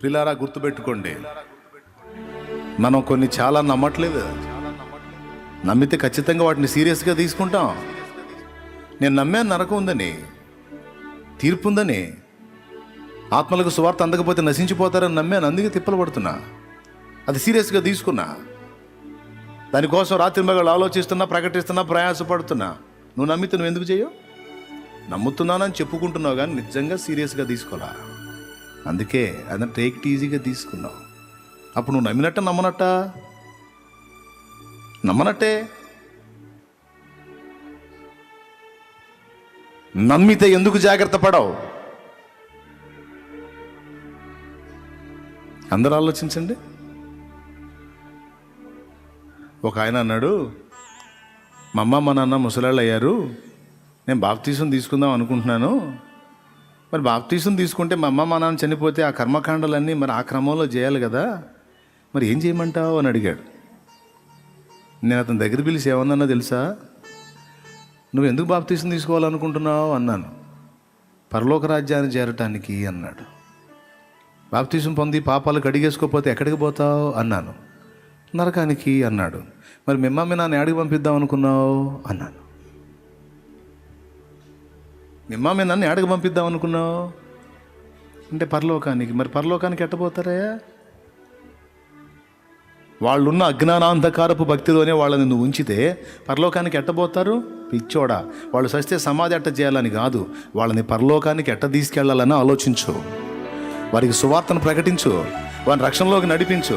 ప్రిలారా గుర్తుపెట్టుకోండి, మనం కొన్ని చాలా నమ్మట్లేదు. నమ్మితే ఖచ్చితంగా వాటిని సీరియస్గా తీసుకుంటాం. నేను నమ్మాను నరకం ఉందని, తీర్పు ఉందని, ఆత్మలకు సువార్త అందకపోతే నశించిపోతారని నమ్మాను, అందుకే తిప్పలు పడుతున్నా. అది సీరియస్గా తీసుకున్నా. దానికోసం రాత్రి మగళ్ళు ఆలోచిస్తున్నా, ప్రకటిస్తున్నా, ప్రయాసపడుతున్నా. నువ్వు నమ్మితే నువ్వు ఎందుకు చేయవు? నమ్ముతున్నానని చెప్పుకుంటున్నావు కానీ నిజంగా సీరియస్గా తీసుకోవాలా. అందుకే అదే టేక్ ఇట్ ఈజీగా తీసుకున్నావు. అప్పుడు నువ్వు నమ్మినట్ట నమ్మనట్టే. నమ్మితే ఎందుకు జాగ్రత్త పడవు? అందరూ ఆలోచించండి. ఒక ఆయన అన్నాడు, మా అమ్మ మా నాన్న ముసలాళ్ళు అయ్యారు, నేను బాప్తీసం తీసుకుందాం అనుకుంటున్నాను. మరి బాప్తీసం తీసుకుంటే మా అమ్మ మా నాన్న చనిపోతే ఆ కర్మకాండాలన్నీ మరి ఆ క్రమంలో చేయాలి కదా, మరి ఏం చేయమంటావు అని అడిగాడు. నేను అతని దగ్గర పిలిచి ఏమన్నా తెలుసా, నువ్వు ఎందుకు బాప్తీసం తీసుకోవాలనుకుంటున్నావు అన్నాను. పరలోక రాజ్యాన్ని చేరటానికి అన్నాడు. బాప్తీసం పొంది పాపాలు కడిగేసుకోకపోతే ఎక్కడికి పోతావు అన్నాను. నరకానికి అన్నాడు. మరి మీ అమ్మ మీ నాన్న ఎక్కడికి పంపిద్దాం అనుకున్నావు అన్నాను. మీ అమ్మ మీ నాన్న ఎక్కడికి పంపిద్దాం అనుకున్నావు అంటే పరలోకానికి. మరి పరలోకానికి ఎట్టపోతారా? వాళ్ళున్న అజ్ఞానాంధకారపు భక్తిలోనే వాళ్ళని నువ్వు ఉంచితే పరలోకానికి ఎట్టబోతారు? పిచ్చోడా, వాళ్ళు సస్తే సమాధి ఎట్ట చేయాలని కాదు, వాళ్ళని పరలోకానికి ఎట్ట తీసుకెళ్లాలని ఆలోచించు. వారికి సువార్తను ప్రకటించు, వారిని రక్షణలోకి నడిపించు.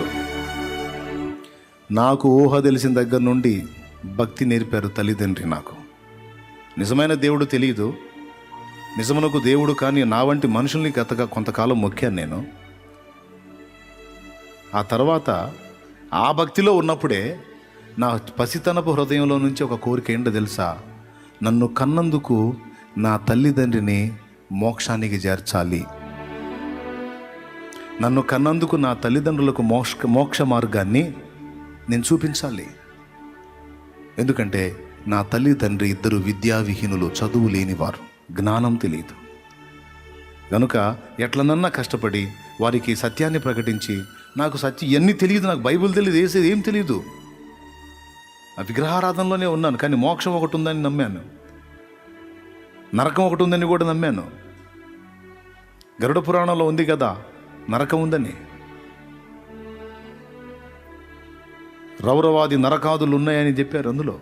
నాకు ఊహ తెలిసిన దగ్గర నుండి భక్తి నేర్పారు తల్లిదండ్రి. నాకు నిజమైన దేవుడు తెలియదు, నిజమునకు దేవుడు కానీ నా వంటి మనుషుల్ని కొంతకాలం మొక్కాను నేను. ఆ తర్వాత ఆ భక్తిలో ఉన్నప్పుడే నా పసితనపు హృదయంలో నుంచి ఒక కోరిక ఏంటో తెలుసా? నన్ను కన్నందుకు నా తల్లిదండ్రిని మోక్షానికి చేర్చాలి. నన్ను కన్నందుకు నా తల్లిదండ్రులకు మోక్ష మార్గాన్ని నేను చూపించాలి. ఎందుకంటే నా తల్లిదండ్రి ఇద్దరు విద్యావిహీనులు, చదువు లేనివారు, జ్ఞానం తెలియదు. కనుక ఎట్లనన్నా కష్టపడి వారికి సత్యాన్ని ప్రకటించి, నాకు సత్యం ఎన్ని తెలియదు, నాకు బైబిల్ తెలియదు, వేసేది ఏం తెలియదు, ఆ విగ్రహారాధనలోనే ఉన్నాను. కానీ మోక్షం ఒకటి ఉందని నమ్మాను, నరకం ఒకటి ఉందని కూడా నమ్మాను. గరుడ పురాణంలో ఉంది కదా నరకం ఉందని. రౌరవాది నరకాదులు ఉన్నాయని చెప్పారు అందులో.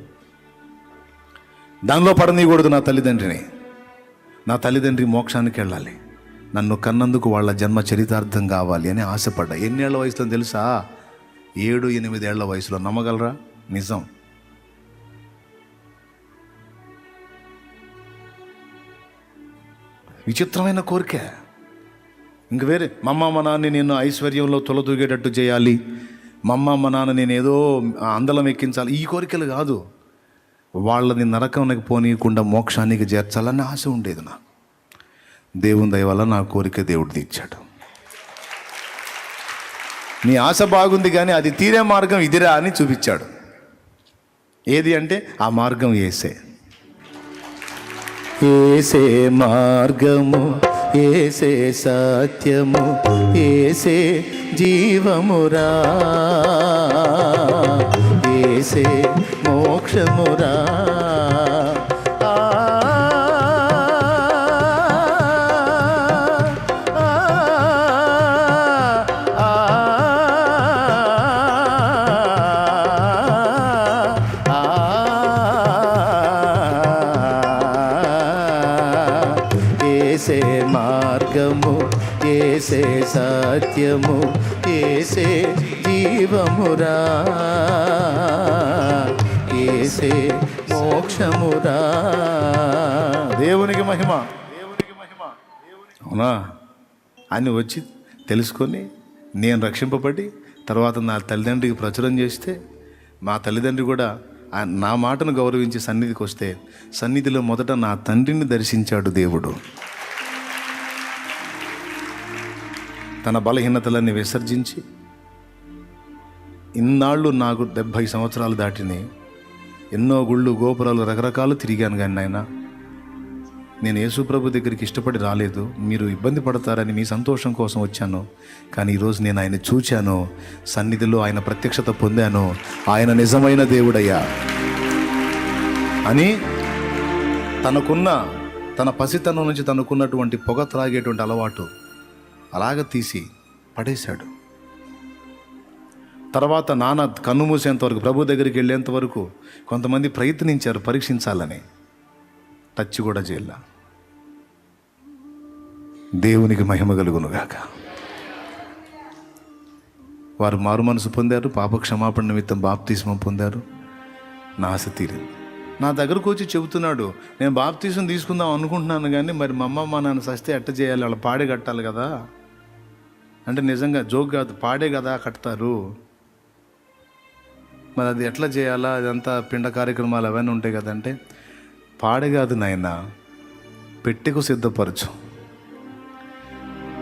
దానిలో పడనీయకూడదు నా తల్లిదండ్రిని. నా తల్లిదండ్రి మోక్షానికి వెళ్ళాలి, నన్ను కన్నందుకు వాళ్ళ జన్మ చరితార్థం కావాలి అని ఆశపడ్డా. ఎన్నేళ్ల వయసులో తెలుసా? 7-8 ఏళ్ల వయసులో. నమ్మగలరా? నిజం. విచిత్రమైన కోరిక. ఇంక వేరే మా అమ్మ మా నాన్న నేను ఐశ్వర్యంలో తొలదూగేటట్టు చేయాలి, మా అమ్మ మా నాన్న నేను ఏదో అందలం ఎక్కించాలి, ఈ కోరికలు కాదు. వాళ్ళని నరకానికి పోనీయకుండా మోక్షానికి చేర్చాలని ఆశ ఉండేది నాకు. దేవుని దయ వల్ల నా కోరిక దేవుడు తీర్చాడు. నీ ఆశ బాగుంది కానీ అది తీరే మార్గం ఇదిరా అని చూపించాడు. ఏది అంటే ఆ మార్గం ఏసే. ఏసే మార్గము, ఏసే సత్యము, ఏసే జీవమురా, ఏసే మోక్షమురా. ఏసే మార్గము, ఏసే సత్యము, ఏసే జీవమురా, ఏసే మోక్షమురా. దేవునికి మహిమ. అవునా? అని వచ్చి తెలుసుకొని నేను రక్షింపబడి తర్వాత నా తల్లిదండ్రికి ప్రచురం చేస్తే, మా తల్లిదండ్రి కూడా నా మాటను గౌరవించి సన్నిధికి వస్తే, సన్నిధిలో మొదట నా తండ్రిని దర్శించాడు దేవుడు. తన బలహీనతలన్నీ విసర్జించి, ఇన్నాళ్ళు నాకు 70 సంవత్సరాలు దాటినాయి, ఎన్నో గుళ్ళు గోపురాలు రకరకాలు తిరిగాను కానీ నాయన నేను యేసు ప్రభు దగ్గరికి ఇష్టపడి రాలేదు, మీరు ఇబ్బంది పడతారని మీ సంతోషం కోసం వచ్చాను. కానీ ఈరోజు నేను ఆయన చూచాను, సన్నిధిలో ఆయన ప్రత్యక్షత పొందాను, ఆయన నిజమైన దేవుడయ్యా అని తన పసితనం నుంచి తనకున్నటువంటి పొగ త్రాగేటువంటి అలవాటు అలాగ తీసి పడేశాడు. తర్వాత నాన్న కన్ను మూసేంత వరకు, ప్రభు దగ్గరికి వెళ్ళేంత వరకు కొంతమంది ప్రయత్నించారు పరీక్షించాలని, టచ్ కూడా చేయాల. దేవునికి మహిమ కలుగునుగాక. వారు మారు మనసు పొందారు, పాప క్షమాపణ నిమిత్తం బాప్తిస్మం పొందారు. నా ఆశ తీరింది. నా దగ్గరకు వచ్చి చెబుతున్నాడు, నేను బాప్తిసం తీసుకుందాం అనుకుంటున్నాను, కానీ మరి మా అమ్మ మా నాన్న సస్తే ఎట్ట చేయాలి, వాళ్ళ పాడే కట్టాలి కదా అంటే, నిజంగా జోక్ కాదు, పాడే కదా కడతారు, మరి అది ఎట్లా చేయాలా, అదంతా పిండ కార్యక్రమాలు అవన్నీ ఉంటాయి కదంటే, పాడే కాదు నాయన, పెట్టెకు సిద్ధపరచు,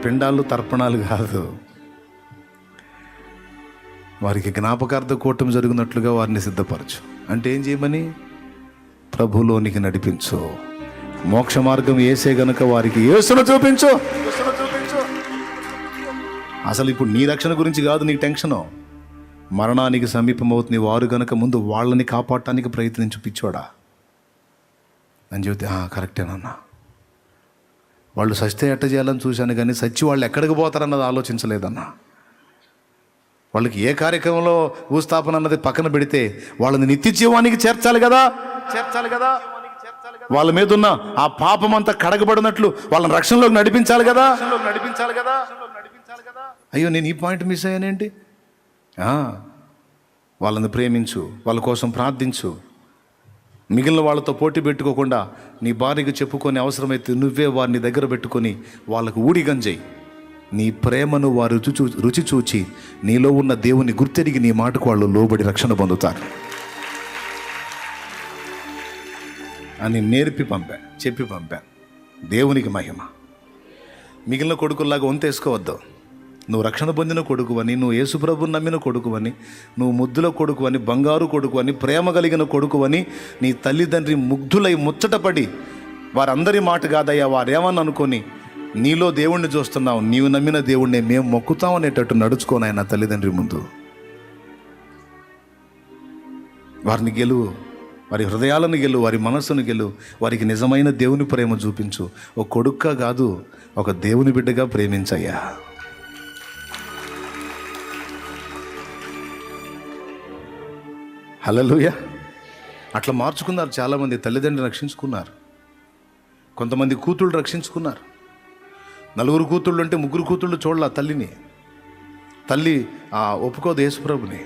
పిండాలు తర్పణాలు కాదు, వారికి జ్ఞాపకార్థ కూటమి జరిగినట్లుగా వారిని సిద్ధపరచు. అంటే ఏం చేయమని? ప్రభులోనికి నడిపించు, మోక్ష మార్గం యేసే గనుక వారికి యేసును చూపించు. అసలు ఇప్పుడు నీ రక్షణ గురించి కాదు నీ టెన్షను, మరణానికి సమీపమవుతుంది వారు గనుక ముందు వాళ్ళని కాపాడటానికి ప్రయత్నించు పిచ్చోడా అని చెబితే, కరెక్టేనన్నా, వాళ్ళు సస్తే ఎట్ట చేయాలని చూశాను, కానీ సచ్చి వాళ్ళు ఎక్కడికి పోతారన్నది ఆలోచించలేదన్నా. వాళ్ళకి ఏ కార్యక్రమంలో భూస్థాపన అన్నది పక్కన పెడితే వాళ్ళని నిత్య జీవానికి చేర్చాలి కదా. వాళ్ళ మీద ఉన్న ఆ పాపం అంతా కడగబడినట్లు వాళ్ళని రక్షణలోకి నడిపించాలి కదా. అయ్యో, నేను ఈ పాయింట్ మిస్ అయ్యానేంటి? వాళ్ళని ప్రేమించు, వాళ్ళ కోసం ప్రార్థించు, మిగిలిన వాళ్ళతో పోటీ పెట్టుకోకుండా నీ భార్యకు చెప్పుకొని అవసరమైతే నువ్వే వారిని దగ్గర పెట్టుకొని వాళ్ళకు ఊడిగంజేయి. నీ ప్రేమను వారు రుచి చూచి నీలో ఉన్న దేవుని గుర్తెరిగి నీ మాటకు వాళ్ళు లోబడి రక్షణ పొందుతారు అని చెప్పి పంపాను. దేవునికి మహిమ. మిగిలిన కొడుకుల్లాగా వంతేసుకోవద్దు. నువ్వు రక్షణ పొందిన కొడుకువని, నువ్వు యేసుప్రభుని నమ్మిన కొడుకువని, నువ్వు ముద్దుల కొడుకువని, బంగారు కొడుకువని, ప్రేమ కలిగిన కొడుకువని నీ తల్లిదండ్రి ముగ్ధులై ముచ్చటపడి, వారందరి మాట కాదయ్యా వారేమని అనుకొని నీలో దేవుణ్ణి చూస్తున్నావు, నీవు నమ్మిన దేవుణ్ణి మేము మొక్కుతాం అనేటట్టు నడుచుకోనాయన తల్లిదండ్రి ముందు. వారిని గెలువు, వారి హృదయాలను గెలువు, వారి మనస్సును గెలువు, వారికి నిజమైన దేవుని ప్రేమ చూపించు. ఒక కొడుక్గా కాదు, ఒక దేవుని బిడ్డగా ప్రేమించయ్యా. హల్లెలూయా. అట్లా మార్చుకున్నారు చాలామంది. తల్లిదండ్రులు రక్షించుకున్నారు, కొంతమంది కూతుళ్ళు రక్షించుకున్నారు. 4 కూతుళ్ళు అంటే 3 కూతుళ్ళు చూడాల తల్లిని. తల్లి ఒప్పుకోదు యేసుప్రభుని.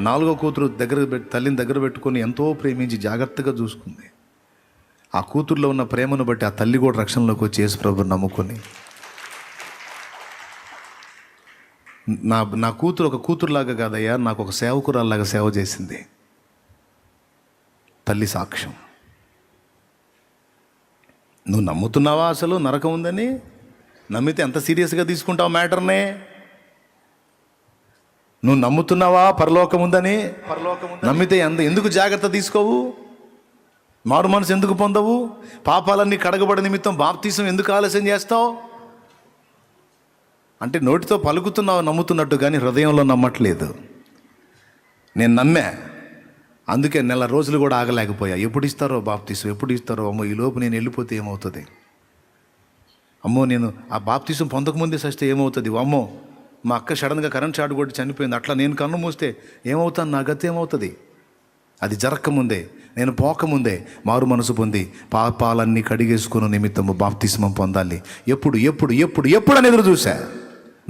4వ కూతురు తల్లిని దగ్గర పెట్టుకొని ఎంతో ప్రేమించి జాగ్రత్తగా చూసుకుంది. ఆ కూతుర్లో ఉన్న ప్రేమను బట్టి ఆ తల్లి కూడా రక్షణలోకి వచ్చి యేసుప్రభుని నమ్ముకొని, నా కూతురు ఒక కూతురులాగా కాదయ్యా, నాకు ఒక సేవకురాల్లాగా సేవ చేసింది. తల్లి సాక్ష్యం. నువ్వు నమ్ముతున్నావా అసలు నరకం ఉందని? నమ్మితే ఎంత సీరియస్గా తీసుకుంటావు మ్యాటర్నే? నువ్వు నమ్ముతున్నావా పరలోకం ఉందని? నమ్మితే ఎందుకు జాగ్రత్త తీసుకోవు? మారు మనసు ఎందుకు పొందవు? పాపాలన్నీ కడగబడి నిమిత్తం బాప్తీసం ఎందుకు ఆలస్యం చేస్తావు? అంటే నోటితో పలుకుతున్నావు నమ్ముతున్నట్టు, కానీ హృదయంలో నమ్మట్లేదు. నేను నమ్మా, అందుకే 1 నెల రోజులు కూడా ఆగలేకపోయా. ఎప్పుడు ఇస్తారో బాప్తీసం, ఎప్పుడు ఇస్తారో, అమ్మో ఈలోపు నేను వెళ్ళిపోతే ఏమవుతుంది, అమ్మో నేను ఆ బాప్తీసం పొందకముందే సస్తే ఏమవుతుంది, అమ్మో మా అక్క సడన్గా కరెంట్ షాట్ కొట్టి చనిపోయింది, అట్లా నేను కన్ను మూస్తే ఏమవుతాను, నా గతి ఏమవుతుంది? అది జరగకముందే, నేను పోకముందే మారు మనసు పొంది పాపాలన్నీ కడిగేసుకున్న నిమిత్తము బాప్తిస్మం పొందాలి. ఎప్పుడు ఎప్పుడు ఎప్పుడు ఎప్పుడు అని ఎదురు చూసా.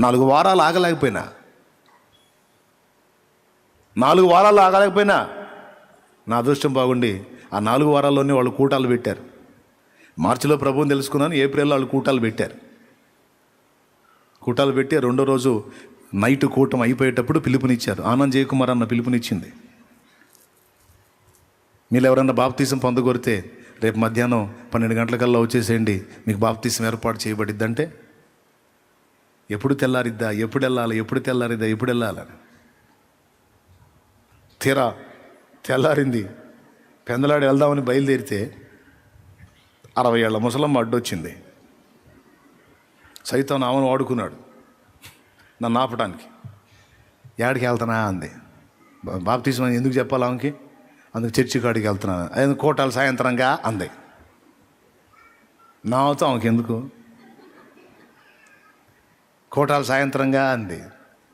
4 వారాలు ఆగలేకపోయినా, 4 వారాలు ఆగలేకపోయినా నా అదృష్టం బాగుండి ఆ 4 వారాల్లోనే వాళ్ళు కూటాలు పెట్టారు. మార్చిలో ప్రభువుని తెలుసుకున్నాను, ఏప్రిల్లో వాళ్ళు కూటాలు పెట్టారు. కూటాలు పెట్టి 2వ రోజు నైట్ కూటం అయిపోయేటప్పుడు పిలుపునిచ్చారు. ఆనంద్ జయకుమార్ అన్న పిలుపునిచ్చింది, మీరు ఎవరన్నా బాప్తీసం పొందగొరితే రేపు మధ్యాహ్నం 12 గంటలకల్లా వచ్చేసేయండి, మీకు బాప్తీసం ఏర్పాటు చేయబడిద్దంటే ఎప్పుడు తెల్లారిద్దా, ఎప్పుడు వెళ్ళాలి, ఎప్పుడు తెల్లారిద్దా, ఎప్పుడు వెళ్ళాలని తీరా తెల్లారింది. పెందలాడి వెళ్దామని బయలుదేరితే 60 ఏళ్ల ముసలమ్మ అడ్డొచ్చింది. సైతాను ఆమెను వాడుకున్నాడు నన్ను ఆపడానికి. ఏడికి వెళ్తున్నా అంది. బాప్తిజం ఎందుకు చెప్పాలి ఆమెకి? అందుకు చర్చి కాడికి వెళ్తున్నాను. అది కోటాలు సాయంత్రంగా అంది. నాతో ఆమెకి ఎందుకు? కోటాలు సాయంత్రంగా అంది.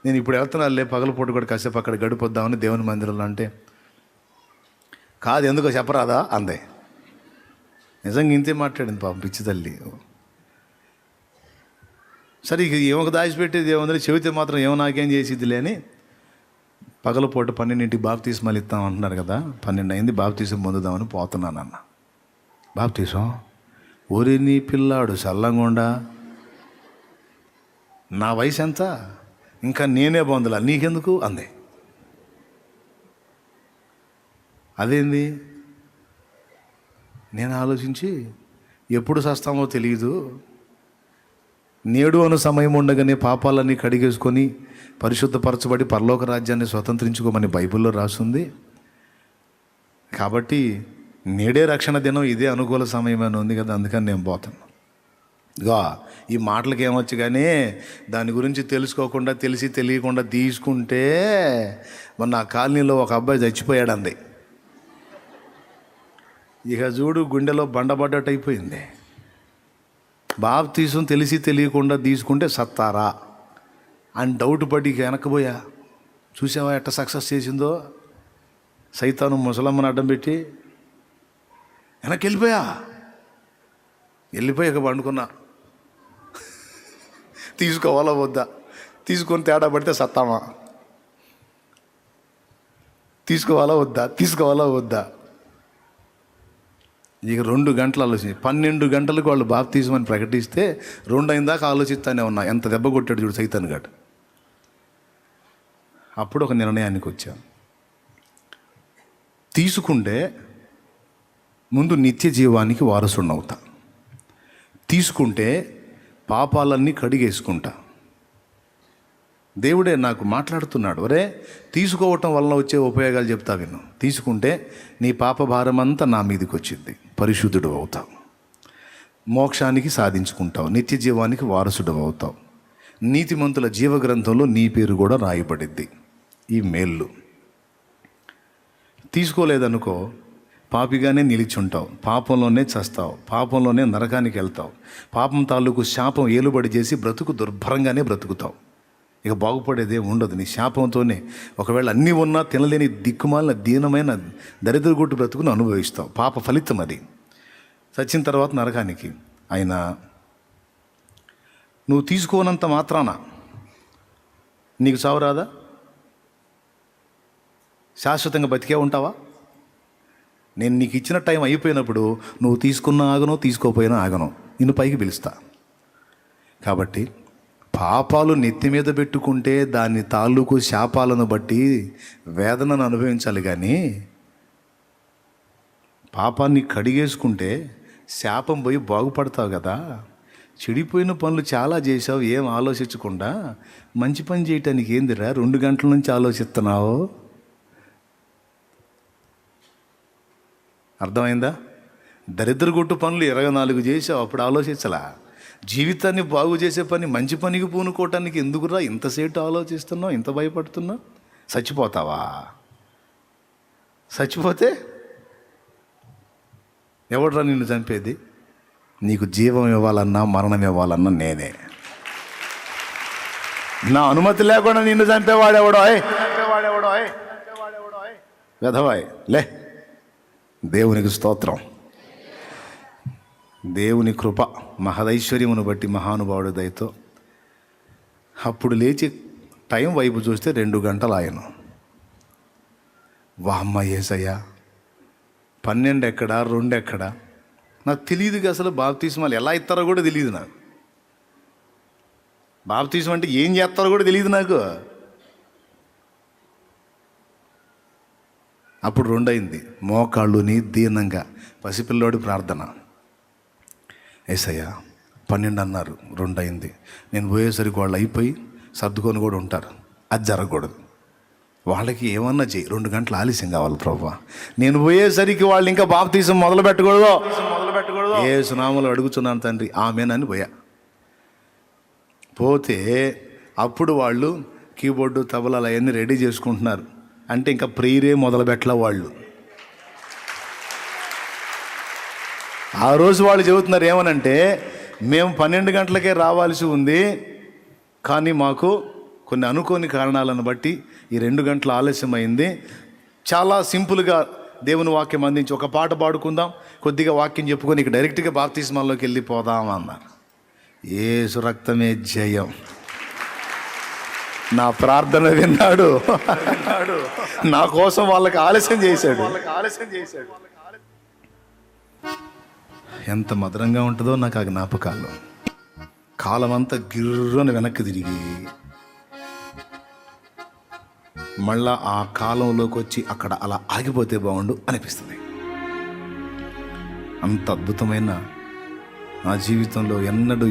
నేను ఇప్పుడు వెళ్తున్నానులే, పగలపూట కూడా కాసేపు అక్కడ గడిపొద్దామని దేవుని మందిరంలో అంటే, కాదు ఎందుకో చెప్పరాదా అంది. నిజంగా ఇంతే మాట్లాడింది పాపం పిచ్చి తల్లి. సరే ఇక ఏమొక దాచిపెట్టేది ఏముందని, చెబితే మాత్రం ఏమో నాకేం చేసిద్దిలే అని పగలపూట 12ంటికి బాప్తీసం ఇస్తాం అంటున్నారు కదా, 12 అయింది, బాప్తీసం పొందుదామని పోతున్నానన్న. బాప్తీసం ఊరి నీ పిల్లాడు చల్లంగుండా, నా వయసు ఎంత, ఇంకా నేనే పొందలా, నీకెందుకు అంది. అదేంది? నేను ఆలోచించి ఎప్పుడు చస్తామో తెలియదు, నేడు అను సమయం ఉండగానే పాపాలన్నీ కడిగేసుకొని పరిశుద్ధపరచబడి పరలోక రాజ్యాన్ని స్వతంత్రించుకోమని బైబిల్లో రాస్తుంది. కాబట్టి నేడే రక్షణ దినం, ఇదే అనుకూల సమయం అని ఉంది కదా, అందుకని నేను పోతాను. ఇగో ఈ మాటలకి ఏమొచ్చు కానీ దాని గురించి తెలుసుకోకుండా, తెలిసి తెలియకుండా తీసుకుంటే మొన్న ఆ కాలనీలో ఒక అబ్బాయి చచ్చిపోయాడు అంది. ఇక చూడు గుండెలో బండబడ్డట్టు అయిపోయింది. బాప్తీసం తెలిసి తెలియకుండా తీసుకుంటే సత్తారా అని డౌట్ పడి వెనక్కిపోయా. చూసావా ఎట్ట సక్సెస్ చేసిందో? సైతాను ముసలమ్మని అడ్డం పెట్టి వెనక్కి వెళ్ళిపోయాక పండుకున్నా. తీసుకోవాలా వద్దా, తీసుకొని తేడా పడితే సత్తామా, తీసుకోవాలా వద్దా. ఇక 2 గంటలు ఆలోచించి 12 గంటలకు వాళ్ళు బాప్తీసం ప్రకటిస్తే 2 అయిన దాకా ఆలోచిస్తానే ఉన్నా. ఎంత దెబ్బ కొట్టాడు చూడు సైతాన్ గాడు. అప్పుడు ఒక నిర్ణయానికి వచ్చాను. తీసుకుంటే ముందు నిత్య జీవానికి వారసుడిని అవుతా, తీసుకుంటే పాపాలన్నీ కడిగేసుకుంటా. దేవుడే నాకు మాట్లాడుతున్నాడు, ఒరే తీసుకోవటం వలన వచ్చే ఉపయోగాలు చెప్తా విను. తీసుకుంటే నీ పాప భారం అంతా నా మీదకి వచ్చింది, పరిశుద్ధుడు అవుతావు, మోక్షానికి సాధించుకుంటావు, నిత్య జీవానికి వారసుడు అవుతావు, నీతిమంతుల జీవగ్రంథంలో నీ పేరు కూడా రాయబడిద్ది. ఈ మేళ్ళు తీసుకోలేదనుకో పాపిగానే నిలిచుంటావు, పాపంలోనే చస్తావు, పాపంలోనే నరకానికి వెళ్తావు, పాపం తాలూకు శాపం ఏలుబడి చేసి బ్రతుకు దుర్భరంగానే బ్రతుకుతావు. ఇక బాగుపడేదే ఉండదు. నీ శాపంతోనే ఒకవేళ అన్నీ ఉన్నా తినలేని దిక్కుమాలిన దీనమైన దరిద్ర గుట్టు బ్రతుకును అనుభవిస్తావు. పాప ఫలితం అది. చచ్చిన తర్వాత నరకానికి. అయినా నువ్వు తీసుకోనంత మాత్రాన నీకు చావు రాదా? శాశ్వతంగా బతికే ఉంటావా? నేను నీకు ఇచ్చిన టైం అయిపోయినప్పుడు నువ్వు తీసుకున్నా ఆగను, తీసుకోపోయినా ఆగను, నిన్ను పైకి పిలుస్తా. కాబట్టి పాపాలు నెత్తి మీద పెట్టుకుంటే దాని తాలూకు శాపాలను బట్టి వేదనను అనుభవించాలి. కానీ పాపాన్ని కడిగేసుకుంటే శాపం పోయి బాగుపడతావు కదా. చెడిపోయిన పనులు చాలా చేసావు, ఏం ఆలోచించకుండా మంచి పని చేయటానికి ఏందిరా 2 గంటల నుంచి ఆలోచిస్తున్నావు? అర్థమైందా? దరిద్ర కొట్టు పనులు 24 చేసావు, అప్పుడు ఆలోచించలా. జీవితాన్ని బాగు చేసే పని, మంచి పనికి పూనుకోవటానికి ఎందుకురా ఇంతసేపు ఆలోచిస్తున్నావు, ఇంత భయపడుతున్నావు? చచ్చిపోతావా? చచ్చిపోతే ఎవడురా నిన్ను చంపేది? నీకు జీవం ఇవ్వాలన్నా మరణం ఇవ్వాలన్నా నేనే. నా అనుమతి లేకుండా నిన్ను చంపేవాడెవడో వెధవాయ్ లే. దేవునికి స్తోత్రం. దేవుని కృప మహదైశ్వర్యమును బట్టి మహానుభావుడి దయతో అప్పుడు లేచి టైం వైపు చూస్తే 2 గంటలు ఆయన. వామ్మ యేసయ్యా, 12 ఎక్కడా 2 ఎక్కడా నాకు తెలియదు. అసలు బాప్తీస్మాలు ఎలా ఇస్తారో కూడా తెలియదు నాకు. బాప్తీసం అంటే ఏం చేస్తారో కూడా తెలియదు నాకు. అప్పుడు 2 అయింది. మోకాళ్ళుని దీనంగా పసిపిల్లోడి ప్రార్థన. యేసయ్యా 12 అన్నారు, 2 అయింది. నేను పోయేసరికి వాళ్ళు అయిపోయి సర్దుకొని కూడా ఉంటారు. అది జరగకూడదు. వాళ్ళకి ఏమన్నా చెయ్యి, 2 గంటలు ఆలస్యం కావాలి ప్రభువా, నేను పోయేసరికి వాళ్ళు ఇంకా బాప్తీసం మొదలు పెట్టకూడదు, యేసు నామములో అడుగుతున్నాను తండ్రి ఆమేనని పోయా. పోతే అప్పుడు వాళ్ళు కీబోర్డు తబలాలు అవన్నీ రెడీ చేసుకుంటున్నారు. అంటే ఇంకా ప్రేయరే మొదలు పెట్టలే వాళ్ళు. ఆ రోజు వాళ్ళు చెబుతున్నారు ఏమనంటే, మేము 12 గంటలకే రావాల్సి ఉంది, కానీ మాకు కొన్ని అనుకోని కారణాలను బట్టి ఈ 2 గంటల ఆలస్యం అయింది. చాలా సింపుల్గా దేవుని వాక్యం అందించి ఒక పాట పాడుకుందాం, కొద్దిగా వాక్యం చెప్పుకొని ఇక డైరెక్ట్గా బాప్తిస్మాల్లోకి వెళ్ళిపోదాం అన్నారు. యేసు రక్తమే జయం. నా ప్రార్థన విన్నాడు, నా కోసం వాళ్ళకి ఆలస్యం చేశాడు. ఎంత మధురంగా ఉంటుందో నాకు ఆ జ్ఞాపకాలు. కాలం అంతా గిర్రుని వెనక్కి తిరిగి మళ్ళా ఆ కాలంలోకి వచ్చి అక్కడ అలా ఆగిపోతే బాగుండు అనిపిస్తుంది. అంత అద్భుతమైన నా జీవితంలో ఎన్నడూ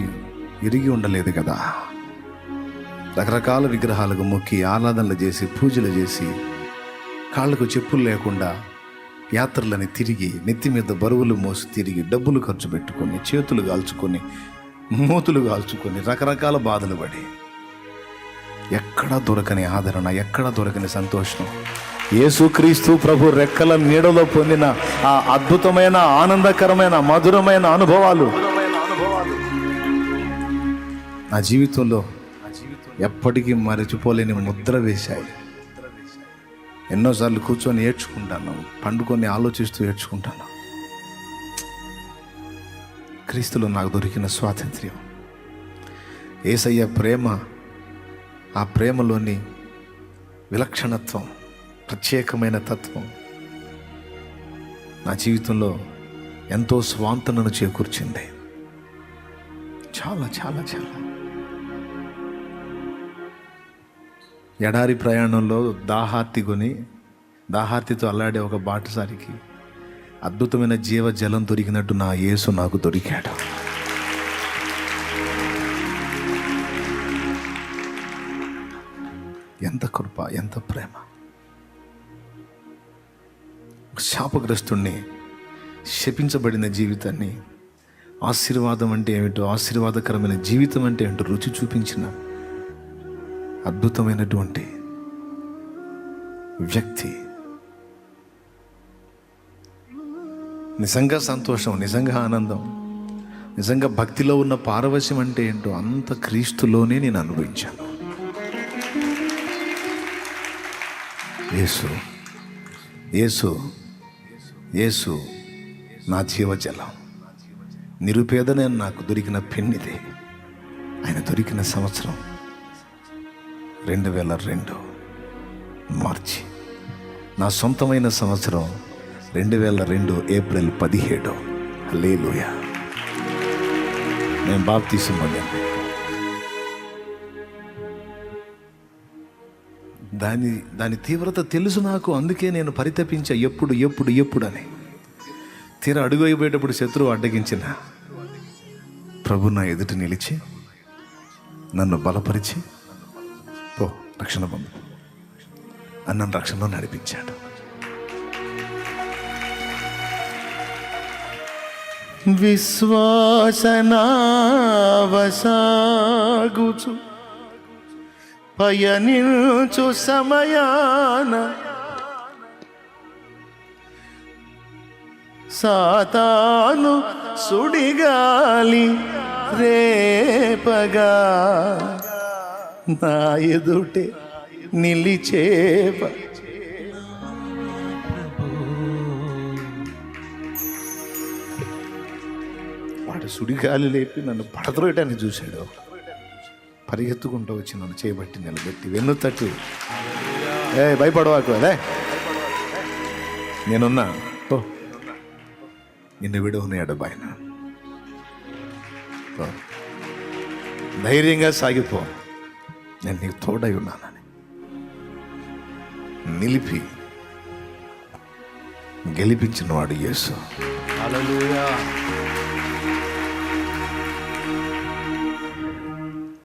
ఎరిగి ఉండలేదు కదా. రకరకాల విగ్రహాలకు మొక్కి ఆరాధనలు చేసి పూజలు చేసి కాళ్ళకు చెప్పులు లేకుండా యాత్రలని తిరిగి నెత్తి మీద బరువులు మోసి తిరిగి డబ్బులు ఖర్చు పెట్టుకొని చేతులు కాల్చుకొని మూతులు కాల్చుకొని రకరకాల బాధలు పడి ఎక్కడా దొరకని ఆదరణ, ఎక్కడా దొరకని సంతోషం యేసుక్రీస్తు ప్రభు రెక్కల నీడలో పొందిన ఆ అద్భుతమైన ఆనందకరమైన మధురమైన అనుభవాలు నా జీవితంలో ఎప్పటికీ మరచిపోలేని ముద్ర వేశాయి. ఎన్నోసార్లు కూర్చొని ఏడ్చుకుంటాను, పండుకొని ఆలోచిస్తూ ఏడ్చుకుంటాను. క్రీస్తులో నాకు దొరికిన స్వాతంత్ర్యం, యేసయ్య ప్రేమ, ఆ ప్రేమలోని విలక్షణత్వం, ప్రత్యేకమైన తత్వం నా జీవితంలో ఎంతో స్వాంతనను చేకూర్చింది. చాలా చాలా చాలా. ఎడారి ప్రయాణంలో దాహార్తితో అల్లాడే ఒక బాటసారికి అద్భుతమైన జీవజలం దొరికినట్టు నా యేసు నాకు దొరికాడు. ఎంత కృప, ఎంత ప్రేమ. శాపగ్రస్తుణ్ణి, శపించబడిన జీవితాన్ని ఆశీర్వాదం అంటే ఏమిటో, ఆశీర్వాదకరమైన జీవితం అంటే ఏంటో రుచి చూపించిన అద్భుతమైనటువంటి వ్యక్తి. నిజంగా సంతోషం, నిజంగా ఆనందం, నిజంగా భక్తిలో ఉన్న పారవశ్యం అంటే ఏంటో అంత క్రీస్తులోనే నేను అనుభవించాను. యేసు యేసు యేసు నా జీవజలం. నిరుపేదనే నాకు దొరికిన పెన్నిదే. ఆయన దొరికిన సంవత్సరం 2002 మార్చి. నా సొంతమైన సంవత్సరం 2002 ఏప్రిల్ 17. హల్లెలూయా. నేను బాప్తిసం పొందాను. దాని తీవ్రత తెలుసు నాకు. అందుకే నేను పరితపించా, ఎప్పుడు ఎప్పుడు ఎప్పుడు అని. తీరా అడుగు అయిపోయేటప్పుడు శత్రువు అడ్డగించిన ప్రభు నా ఎదుట నిలిచి నన్ను బలపరిచి పో రక్షణ పొందు అన్న రక్షణలో నడిపించాడు. విశ్వాసనావసాగుచు పయనించు సమయాన సాతాను సుడిగాలి రేపగా నా ఎదుటే నిలిచేప. వాడు సుడిగాలి లేపి నన్ను పడద్రోయటాన్ని చూశాడు. పరిగెత్తుకుంటూ వచ్చి నన్ను చేయబట్టి నిలబెట్టి వెన్ను తట్టు, భయపడవాకు, అదే నేనున్నా, నిన్ను విడవని ఎడబాయన, ధైర్యంగా సాగిపో, నేను నీకు తోడై ఉన్నానని నిలిపి గెలిపించిన వాడు యేసు. హల్లెలూయా.